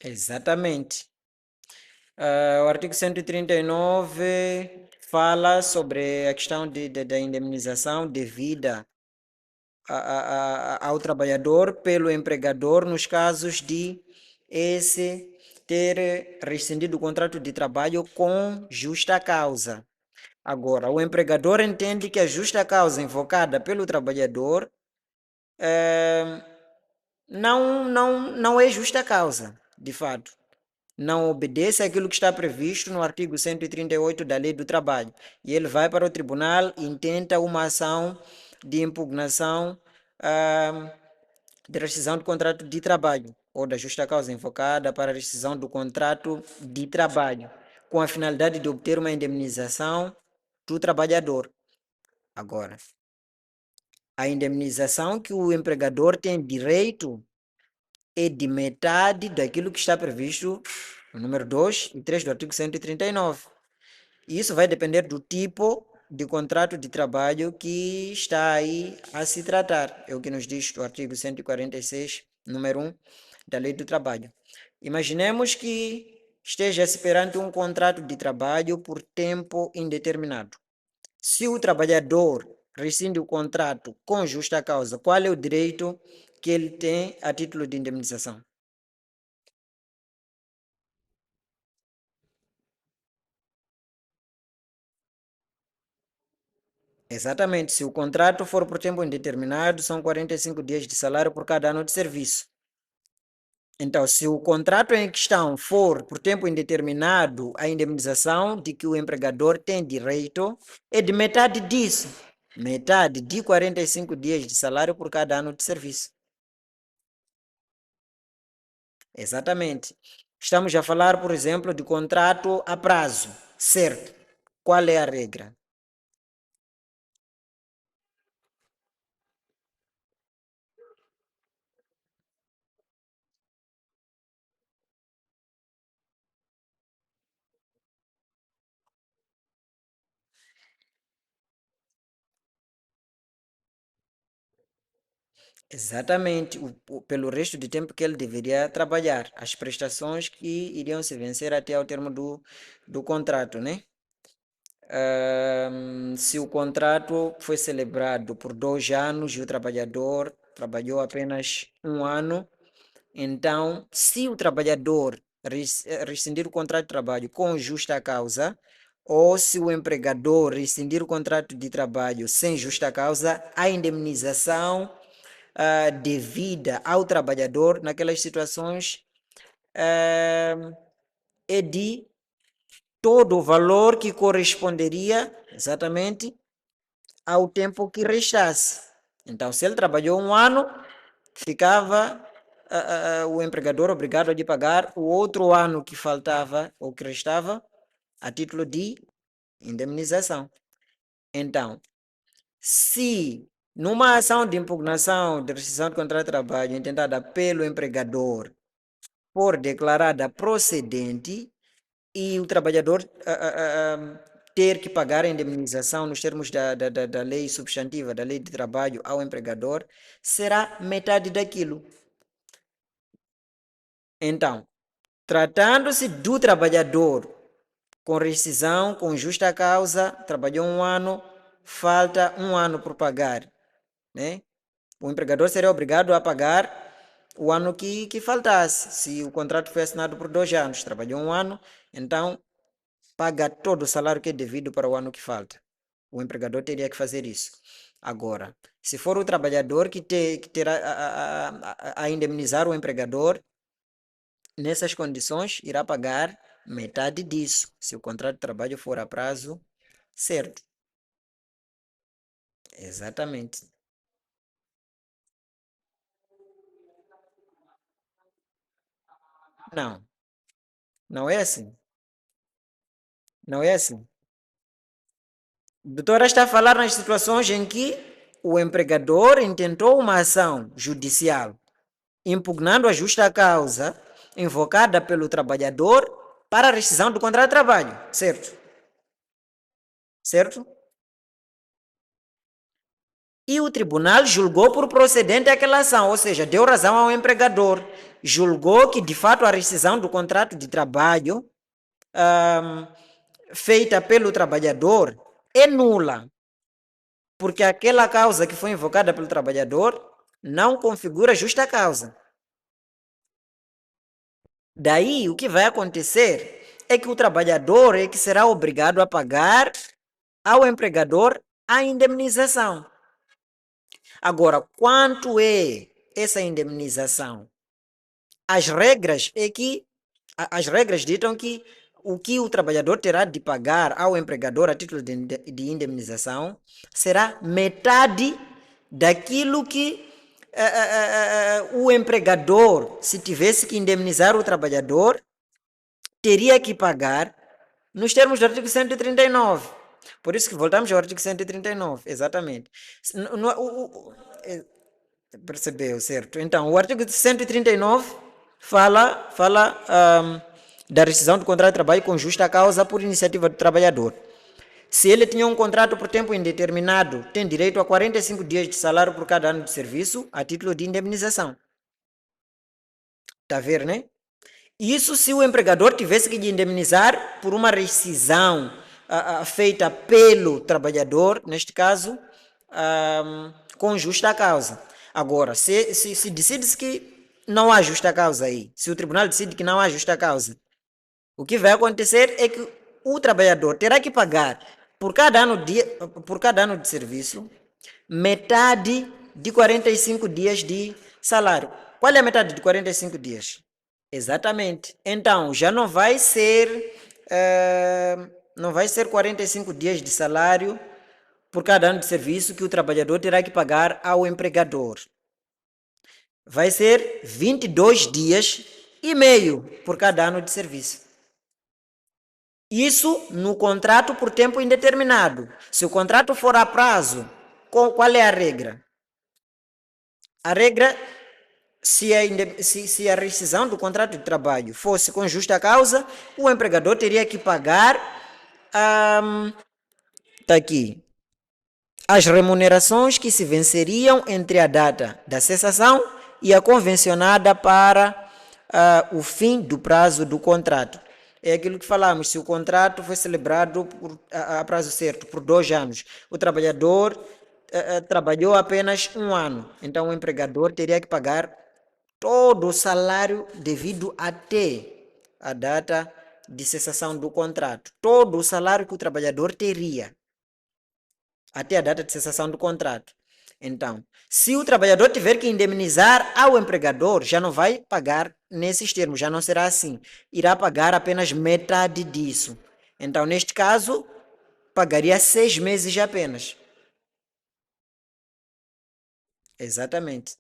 Exatamente. O artigo 139 fala sobre a questão da indemnização devida ao trabalhador pelo empregador nos casos de esse ter rescindido o contrato de trabalho com justa causa. Agora, o empregador entende que a justa causa invocada pelo trabalhador não é justa causa, de fato. Não obedece àquilo que está previsto no artigo 138 da Lei do Trabalho. E ele vai para o tribunal e intenta uma ação de impugnação ah, de rescisão do contrato de trabalho ou da justa causa invocada para a rescisão do contrato de trabalho, com a finalidade de obter uma indemnização do trabalhador. Agora, a indemnização que o empregador tem direito é de metade daquilo que está previsto no número 2 e 3 do artigo 139. E isso vai depender do tipo de contrato de trabalho que está aí a se tratar. É o que nos diz o artigo 146, número 1 da Lei do Trabalho. Imaginemos que esteja-se perante um contrato de trabalho por tempo indeterminado. Se o trabalhador rescinde o contrato com justa causa, qual é o direito que ele tem a título de indemnização? Exatamente. Se o contrato for por tempo indeterminado, são 45 dias de salário por cada ano de serviço. Então, se o contrato em questão for por tempo indeterminado, a indemnização de que o empregador tem direito é de metade disso. Metade de 45 dias de salário por cada ano de serviço. Exatamente. Estamos a falar, por exemplo, de contrato a prazo, certo? Qual é a regra? Exatamente, pelo resto do tempo que ele deveria trabalhar, as prestações que iriam se vencer até ao termo do contrato, né? Se o contrato foi celebrado por 2 anos e o trabalhador trabalhou apenas um ano, então, se o trabalhador rescindir o contrato de trabalho com justa causa, ou se o empregador rescindir o contrato de trabalho sem justa causa, a indemnização devida ao trabalhador naquelas situações é de todo o valor que corresponderia exatamente ao tempo que restasse. Então, se ele trabalhou um ano, ficava o empregador obrigado a lhe pagar o outro ano que faltava ou que restava a título de indemnização. Então, se numa ação de impugnação de rescisão de contrato de trabalho intentada pelo empregador for declarada procedente e o trabalhador ter que pagar a indemnização nos termos da lei substantiva, da lei de trabalho ao empregador, será metade daquilo. Então, tratando-se do trabalhador com rescisão, com justa causa, trabalhou um ano, falta um ano por pagar, né? O empregador seria obrigado a pagar o ano que faltasse. Se o contrato foi assinado por 2 anos, trabalhou um ano, então paga todo o salário que é devido para o ano que falta. O empregador teria que fazer isso. Agora, se for o trabalhador que terá a indemnizar o empregador, nessas condições, irá pagar metade disso, se o contrato de trabalho for a prazo certo. Exatamente. Não, não é assim. Não é assim. A doutora está a falar nas situações em que o empregador intentou uma ação judicial, impugnando a justa causa invocada pelo trabalhador para a rescisão do contrato de trabalho, certo? Certo? E o tribunal julgou por procedente aquela ação, ou seja, deu razão ao empregador. Julgou que, de fato, a rescisão do contrato de trabalho feita pelo trabalhador é nula, porque aquela causa que foi invocada pelo trabalhador não configura justa causa. Daí, o que vai acontecer é que o trabalhador é que será obrigado a pagar ao empregador a indemnização. Agora, quanto é essa indemnização? As regras as regras ditam que o que o trabalhador terá de pagar ao empregador a título de indemnização será metade daquilo que o empregador, se tivesse que indemnizar o trabalhador, teria que pagar nos termos do artigo 139. Por isso que voltamos ao artigo 139, exatamente. Percebeu, certo? Então, o artigo 139 fala da rescisão do contrato de trabalho com justa causa por iniciativa do trabalhador. Se ele tinha um contrato por tempo indeterminado, tem direito a 45 dias de salário por cada ano de serviço, a título de indemnização. Está a ver, né? Isso se o empregador tivesse que indemnizar por uma rescisão feita pelo trabalhador, neste caso, com justa causa. Agora, se decide-se que não há justa causa aí, se o tribunal decide que não há justa causa, o que vai acontecer é que o trabalhador terá que pagar por cada ano de serviço metade de 45 dias de salário. Qual é a metade de 45 dias? Exatamente. Então, já não vai ser 45 dias de salário por cada ano de serviço que o trabalhador terá que pagar ao empregador. Vai ser 22 dias e meio por cada ano de serviço. Isso no contrato por tempo indeterminado. Se o contrato for a prazo, qual é a regra? A regra, se a rescisão do contrato de trabalho fosse com justa causa, o empregador teria que pagar, tá aqui, as remunerações que se venceriam entre a data da cessação e a convencionada para o fim do prazo do contrato. É aquilo que falamos, se o contrato foi celebrado a prazo certo, por 2 anos, o trabalhador trabalhou apenas 1 ano, então o empregador teria que pagar todo o salário devido até a data de cessação do contrato. Todo o salário que o trabalhador teria até a data de cessação do contrato. Então, se o trabalhador tiver que indemnizar ao empregador, já não vai pagar nesses termos, já não será assim. Irá pagar apenas metade disso. Então, neste caso, pagaria 6 meses apenas. Exatamente.